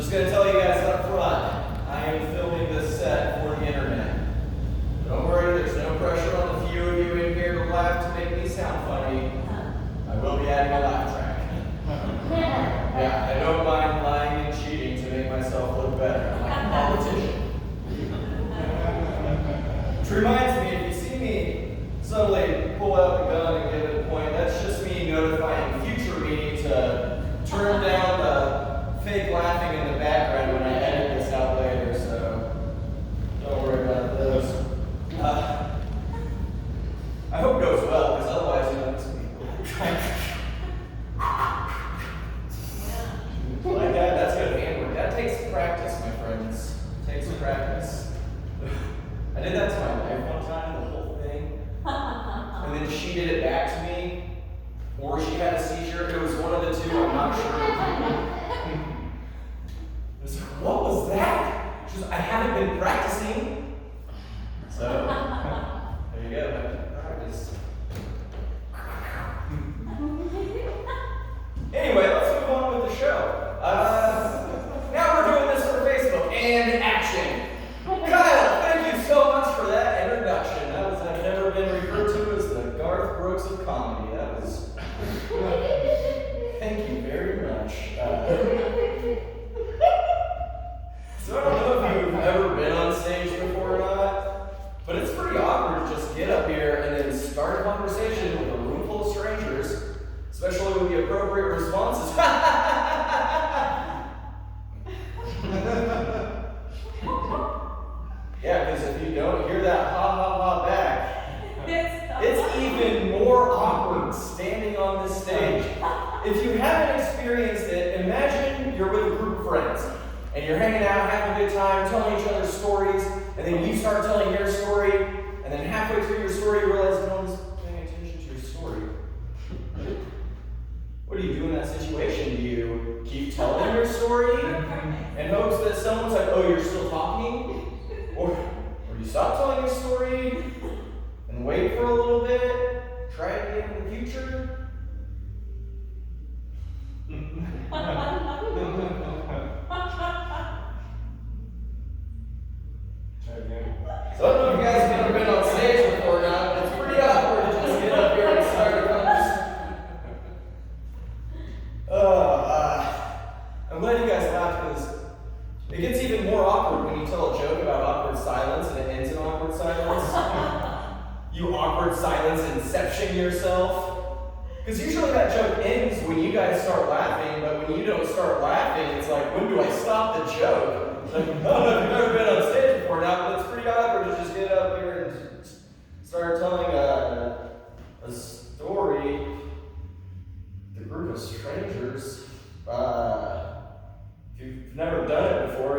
Just gonna tell you guys up front, I am filming this set for the internet. Don't worry, there's no pressure on the few of you in here to laugh to make me sound funny. I will be adding a laugh track. Yeah, I don't mind lying and cheating to make myself look better. I'm like a politician. Which reminds me, if you see me suddenly pull out the gun and give it a point, that's just me notifying future me to turn down the fake laughing in the background when I edit this out later, so don't worry about those. I hope it goes well, because otherwise, you know, it's going to be like that, that's good handwork. That takes practice, my friends. It takes practice. I did that to my wife one time, the whole thing. And then she did it back to me, or she had a seizure. It was one of the two, I'm not sure. I was like, what was that? She was, I haven't been practicing. So, there you go. Practice. Anyway, let's move on with the show. Now we're doing this for Facebook and action. Kyle, thank you so much for that introduction. I've never been referred to as the Garth Brooks of comedy. That was. Thank you very much. So I don't know if you've ever been on stage before or not, but it's pretty awkward to just get up here and then start a conversation with a room full of strangers, especially with the appropriate responses. Yeah, because if you don't hear that ha ha ha back, it's even more awkward standing on this stage. If you haven't experienced it, imagine you're with a group of friends and you're hanging out, having a good time, telling each other stories, and then you start telling your story, and then halfway through your story you realize no one's paying attention to your story. What do you do in that situation? Do you keep telling your story in hopes that someone's like, oh, you're still talking? Or do you stop telling your story and wait for a little bit, try it again in the future? So I don't know if you guys have ever been on stage before or not, but it's pretty awkward to just get up here and start a conversation. I'm glad you guys laughed because it gets even more awkward when you tell a joke about awkward silence and it ends in awkward silence. You awkward silence inception yourself. Because usually that joke ends when you guys start laughing, but when you don't start laughing, it's like, when do I stop the joke? Like, I don't know if you've ever been on stage before now, but it's pretty awkward to just get up here and start telling a story to a group of strangers. If you've never done it before,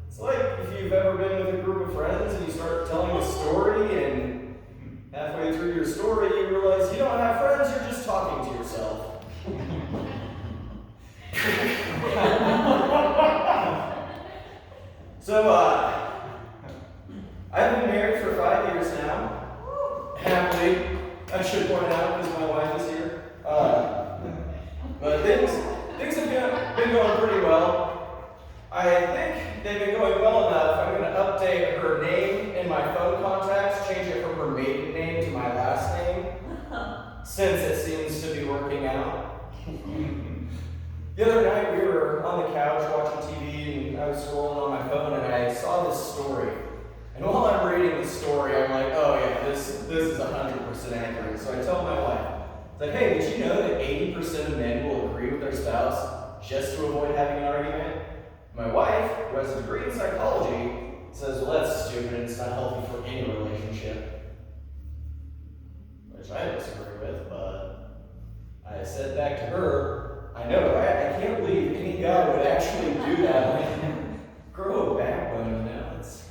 it's like if you've ever been with a group of friends and you start telling a story and halfway through your story you realize you don't have friends, you're just talking to yourself. So, I've been married for 5 years now, happily, I should point out because my wife is here. But things have been going pretty well. I think they've been going well enough. I'm going to update her name in my phone contacts, change it from her maiden name to my last name, since it seems to be working out. The other night we were on the couch watching TV and I was scrolling on my phone and I saw this story. And while I'm reading the story, I'm like, oh yeah, this is 100% accurate. So I tell my wife, it's like, hey, did you know that 80% of men will agree with their spouse just to avoid having an argument? My wife, who has a degree in psychology, says, well, that's stupid and it's not healthy for any relationship. Which I disagree with, but I said back to her, I know, right? I can't believe any guy would actually do that. Like, grow a backbone, you know? That's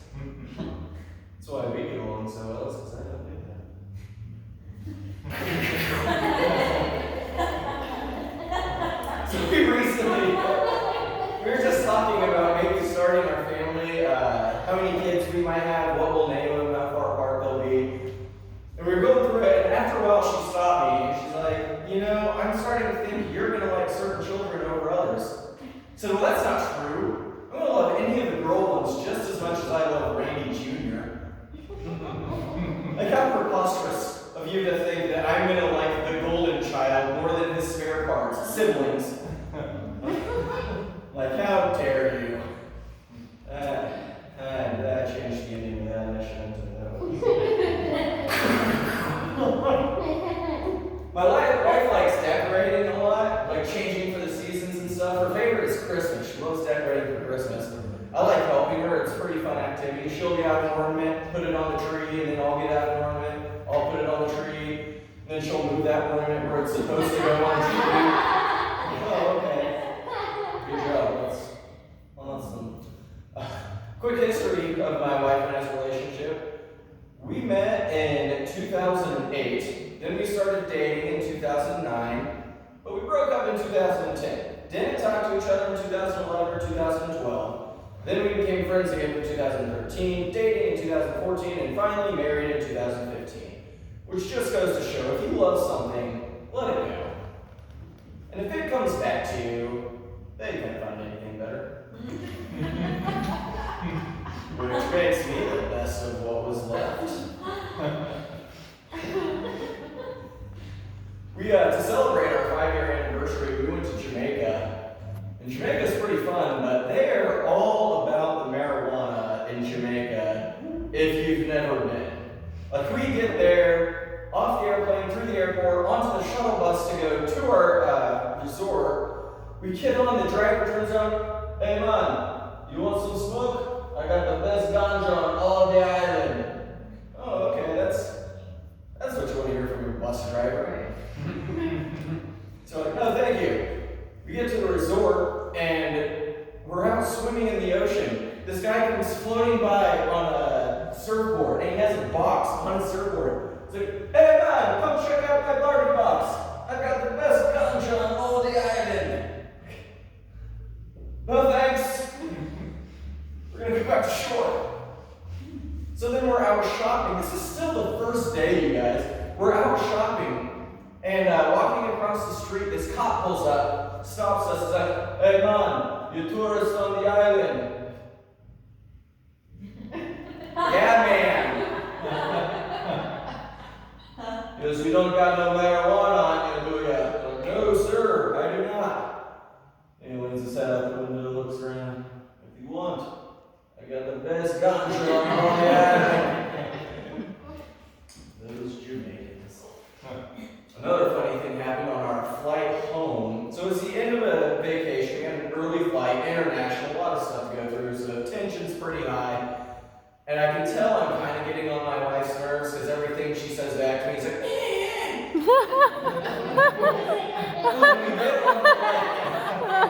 why we get along so well, because I don't do that. So we were just talking about maybe starting our family, how many kids we might have, what we'll name them, how far apart they'll be. And we were going through it, and after a while she stopped me, and she's like, you know, I'm starting to think you're said, well, that's not true. I'm going to love any of the girl ones just as much as I love Randy Jr. Like, how preposterous of you to think that I'm going to like the golden child more than his spare parts, siblings. Like, how dare you? That changed the ending of that, and I shouldn't have. My wife likes decorating a lot, like changing for the seasons and stuff. Her favorite is Christmas. She loves decorating for Christmas. I like helping her. It's a pretty fun activity. She'll get out an ornament, put it on the tree, and then I'll get out an ornament. I'll put it on the tree, and then she'll move that ornament where it's supposed to go on the tree. Oh, okay. Good job. That's awesome. Quick history of my wife and I's relationship. We met in 2008. Then we started dating in 2009, but we broke up in 2010. Didn't talk to each other in 2011 or 2012. Then we became friends again in 2013, dating in 2014, and finally married in 2015. Which just goes to show, if you love something, let it go. And if it comes back to you, then you can't find anything better. Which makes me the best of what was left. To celebrate our 5-year anniversary, we went to Jamaica. And Jamaica's pretty fun, but they're all about the marijuana in Jamaica if you've never been. Like, we get there, off the airplane, through the airport, onto the shuttle bus to go to our resort. We get on, the driver turns on, hey man, you want some smoke? I got the best ganja on all the island. Oh, okay, that's what you want to hear from your bus driver. So like, no, thank you. We get to the resort and we're out swimming in the ocean. This guy comes floating by on a surfboard and he has a box on his surfboard. He's like, hey man, come check out my party box. I've got the best ganja on all the island. No thanks. We're gonna go back to shore. So then we're out shopping. This is still the first day, you guys. We're out shopping. And walking across the street, this cop pulls up, stops us, is like, hey man, you tourists on the island. Yeah, man. He goes, you don't got no marijuana on you, do ya? Like, no, sir, I do not. And he leans his head out the window and looks around. If you want, I got the best ganja on all the island. Those Jamaicans. Another funny thing happened on our flight home. So it's the end of a vacation. We had an early flight, international, a lot of stuff to go through, so tension's pretty high. And I can tell I'm kind of getting on my wife's nerves because everything she says back to me is like,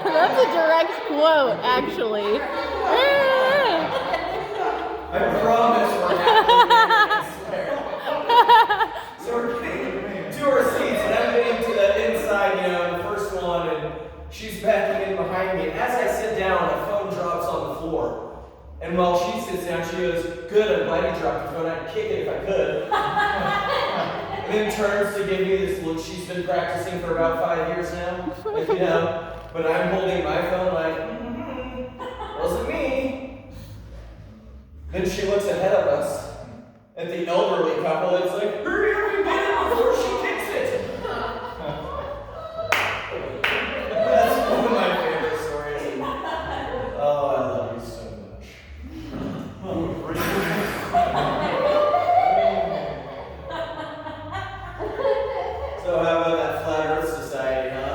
That's a direct quote, actually. I promise we're happy. I swear. So we're getting to our seats, and I'm getting to the inside, the first one, and she's backing in behind me. And as I sit down, the phone drops on the floor. And while she sits down, she goes, good, I'm glad you dropped the phone. I'd kick it if I could. And then turns to give me this look she's been practicing for about 5 years now. Like, but I'm holding my phone like, wasn't me. Then she looks ahead of us at the elderly couple. It's like, hurry up and get it before she kicks it. That's one of my favorite stories. And, oh, I love you so much. So how about that Flat Earth Society, huh?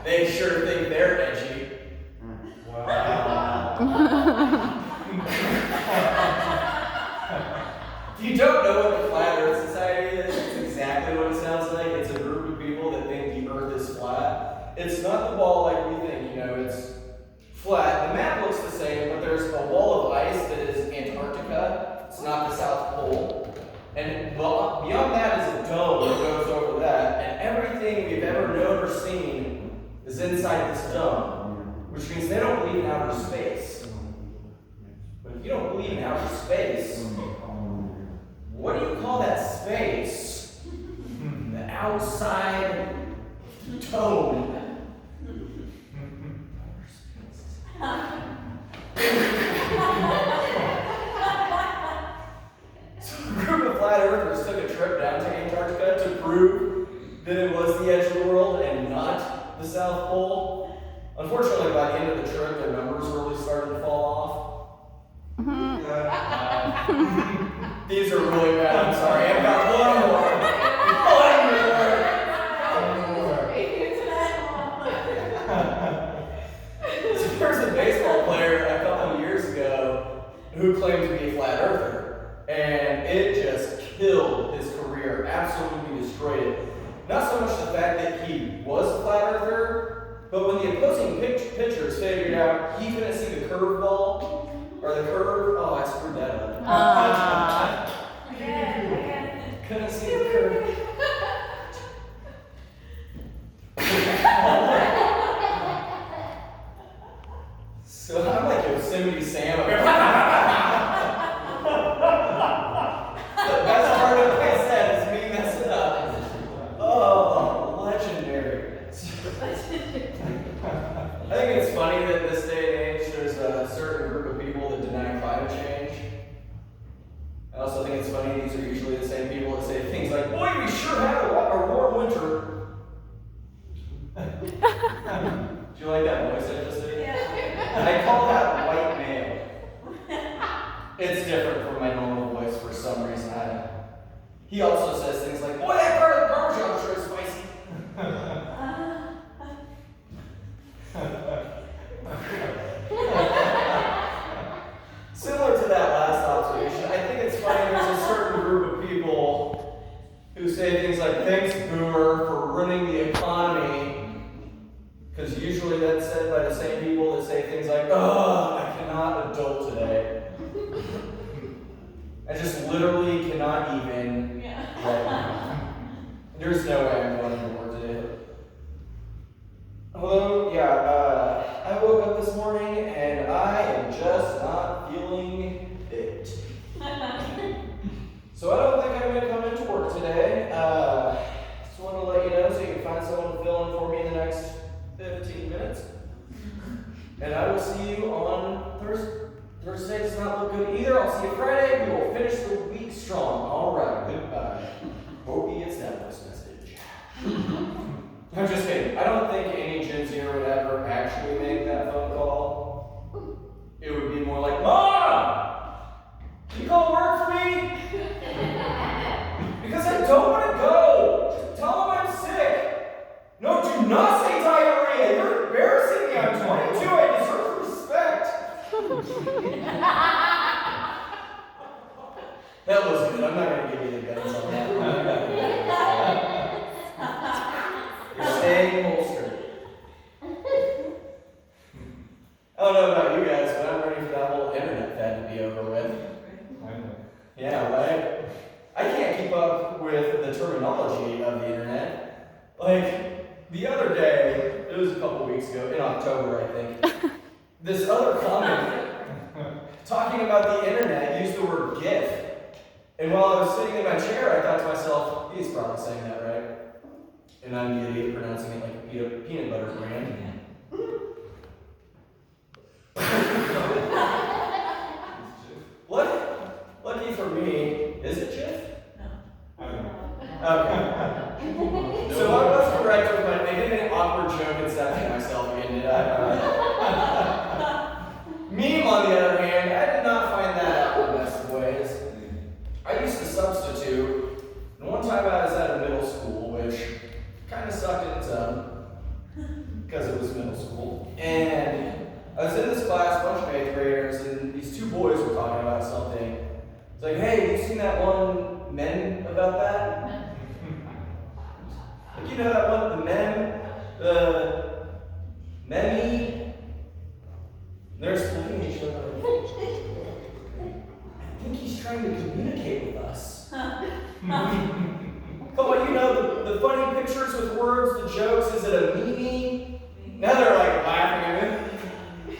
They sure think they're edgy. Wow. If you don't know what the Flat Earth Society is, it's exactly what it sounds like. It's a group of people that think the Earth is flat. It's not the ball like we think, it's flat. The map looks the same, but there's a wall of ice that is Antarctica. It's not the South Pole. And beyond that is a dome that goes over that. And everything we've ever known or seen is inside this dome, which means they don't believe in outer space. But if you don't believe in outer space, what do you call that space? The outside dome. South Pole. Unfortunately, by the end of the trip, their numbers really started to fall off. These are really bad. I'm sorry. I've got one more. So there's a baseball player a couple of years ago who claimed to be a flat earther, and it just killed his career, absolutely destroyed it. Not so much the fact that he was a flat earther, but when the opposing pitchers figured out he couldn't see the curveball or the curve, oh, I screwed that up. Couldn't see the curve. So I'm like Yosemite Sam. The best part of what I said is me messing up. Oh, legendary. I think it's funny that this day and age there's a certain group of people that deny climate change. I also think it's funny these are usually the same people that say things like, boy, we sure had a warm winter. Do you like that voice I just did? Yeah. I call that white male. It's different from my normal voice for some reason. He also says things like, boy, that Parmesan sure is spicy. Similar to that last observation, I think it's funny there's a certain group of people who say things like, thanks, Boomer, for ruining the economy. Because usually that's said by the same people that say things like, oh, I cannot adult today. I just literally cannot even. There's no way I'm going to work today. Hello? Yeah, I woke up this morning and I am just not feeling it. So I don't think I'm going to come into work today. Just want to let you know so you can find someone to fill in for me in the next 15 minutes. And I will see you on Thursday. Thursday does not look good either. I'll see you Friday. We will finish the week strong. All right, goodbye. Hope he gets that voice message. I'm just kidding. I don't think any Gen Zer would ever actually make that phone call. It would be more like, Mom! Can you call work for me? Because I don't want to go. Just tell them I'm sick. No, do not say diarrhea. You're embarrassing me. I'm 22. I deserve respect. That was good. I'm not going to give you the guns on that. You're staying holstered. I don't know about you guys, but I'm ready for that whole internet fad to be over with. Yeah, right? I can't keep up with the terminology of the internet. Like, the other day, it was a couple weeks ago, in October, I think, this other comment talking about the internet used the word GIF. And while I was sitting in my chair, I thought to myself, he's probably saying that right. And I'm the idiot pronouncing it like a peanut butter brand. Lucky for me, is it GIF? No. Okay. So I was correct with my making an awkward joke and stepping myself again, did I? Meme, on the other hand, I did not find that out in the best of ways. I used to substitute, and one time I was at a middle school, which kind of sucked in its own, because it was middle school. And I was in this class, a bunch of 8th graders, and these two boys were talking about something. It's like, hey, you seen that one meme about that? Like, you know that one, the meme? They're just looking at each other like, I think he's trying to communicate with us. Come on, you know, the funny pictures with words, the jokes, is it a meme? Now they're like laughing at me.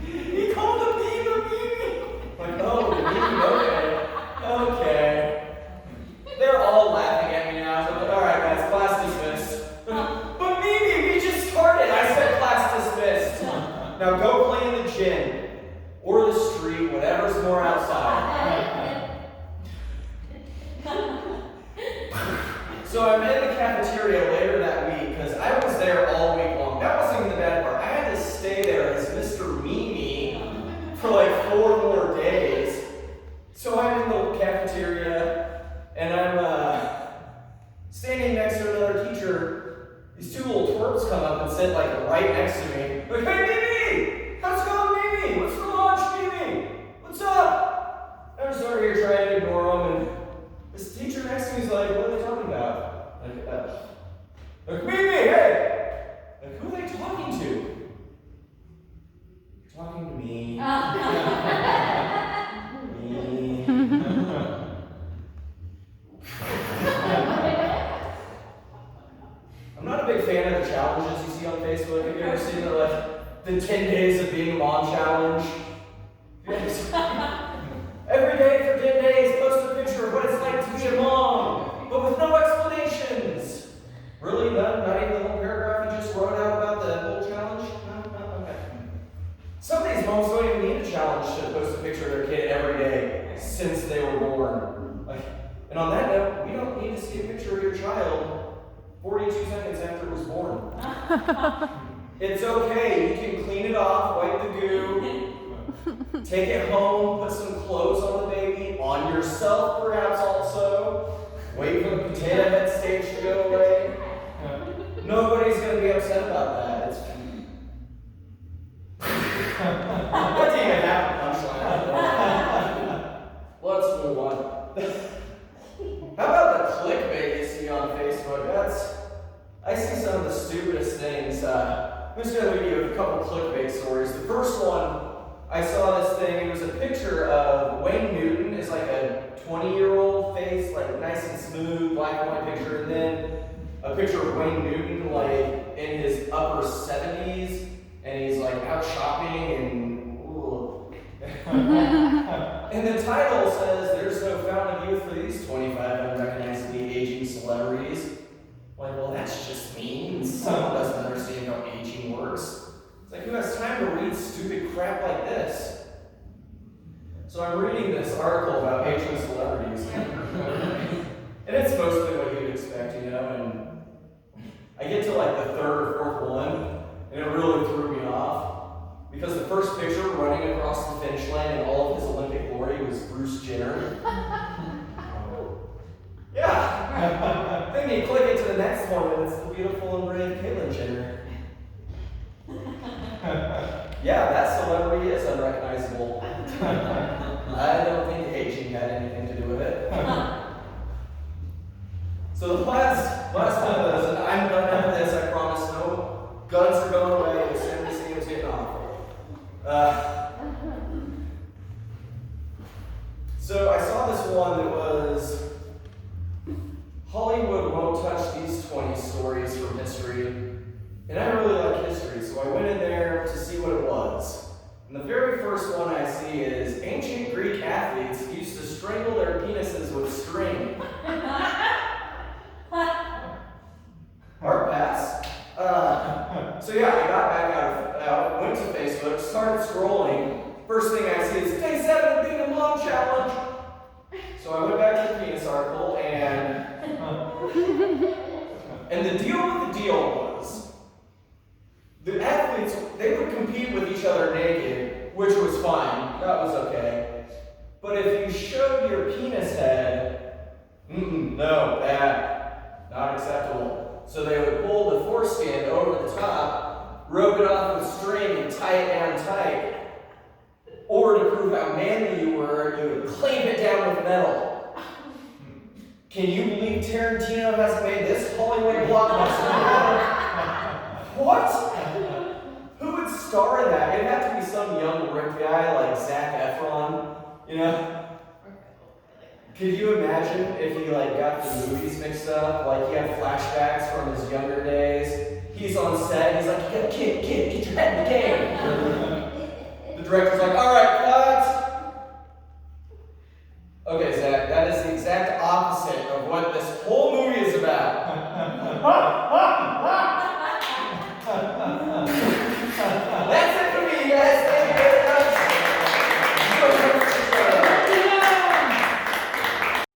He called the meme a meme. Like, oh, the meme, okay. They're all laughing at me now. So I'm like, all right, guys, class dismissed. But Mimi, we just started. I said class dismissed. Now go play in the gym or the street, whatever's more outside. So I'm in the cafeteria later that week because I was there all sit like right next to me. Like, hey Mimi! How's it going, Mimi? What's for lunch, Mimi? What's up? I'm just over here trying to ignore them, and this teacher next to me is like, what are they talking about? Like Mimi, hey! Like, who are they talking to? They're talking to me. I'm not a big fan of the challenges you see on Facebook. Have you ever seen the 10 days of being a mom challenge? Every day for 10 days, post a picture of what it's like to be a mom, but with no explanations. Really? Not even the whole paragraph you just wrote out about the whole challenge? No? Okay. Some of these moms don't even need a challenge to post a picture of their kid every day since they were born. And on that note, we don't need to see a picture of your child 42 seconds after it was born. It's okay. You can clean it off, wipe the goo, take it home, put some clothes on the baby, on yourself perhaps also. Wait for the potato head stage to go away. Nobody's going to be upset about that. It's what do you even have a punchline? Let's move on. How about the clickbait you see on Facebook? I see some of the stupidest things. I'm just going to leave you with a couple clickbait stories. The first one, I saw this thing. It was a picture of Wayne Newton. It's like a 20-year-old face, like nice and smooth, black and white picture, and then a picture of Wayne Newton, like in his upper 70s, and he's like out shopping and ooh. And the title says, "There's no fountain of youth for these 25 unrecognizably aging celebrities." Like, well, that's just mean. Someone doesn't understand how aging works. It's like, who has time to read stupid crap like this? So I'm reading this article about aging celebrities. And it's mostly what you'd expect, you know, and I get to like the third or fourth one, and it really threw me off. Because the first picture running across the finish line in all of his Olympic glory was Bruce Jenner. Yeah. Then you click it to the next one, and it's the beautiful and brave Caitlyn Jenner. Yeah, that celebrity is unrecognizable. I don't think aging had anything to do with it. So the last one of those, and I'm done after this, I promise. No guns are going away as soon as the game's getting off. So I saw this one that was Hollywood won't touch these 20 stories from history. And I really like history, so I went in there to see what it was. And the very first one I see is ancient Greek athletes used to strangle their penises with string. Hard pass. So yeah, I got back out, went to Facebook, started scrolling. First thing I see is day 7 of being a mom challenge. So I went back to the penis article, and the deal with the deal was the athletes, they would compete with each other naked, which was fine. That was okay. But if you showed your penis head, no, bad, not acceptable. So they would pull the foreskin over the top, rope it off with string, and tie it down tight. Or to prove how manly you were, you would clamp it down with metal. Can you believe Tarantino hasn't made this Hollywood blockbuster? What? Who would star in that? It'd have to be some young ripped guy like Zac Efron, you know? Could you imagine if he like got the movies mixed up? Like he had flashbacks from his younger days. He's on set, he's like, kid, get your head in the game. The director's like,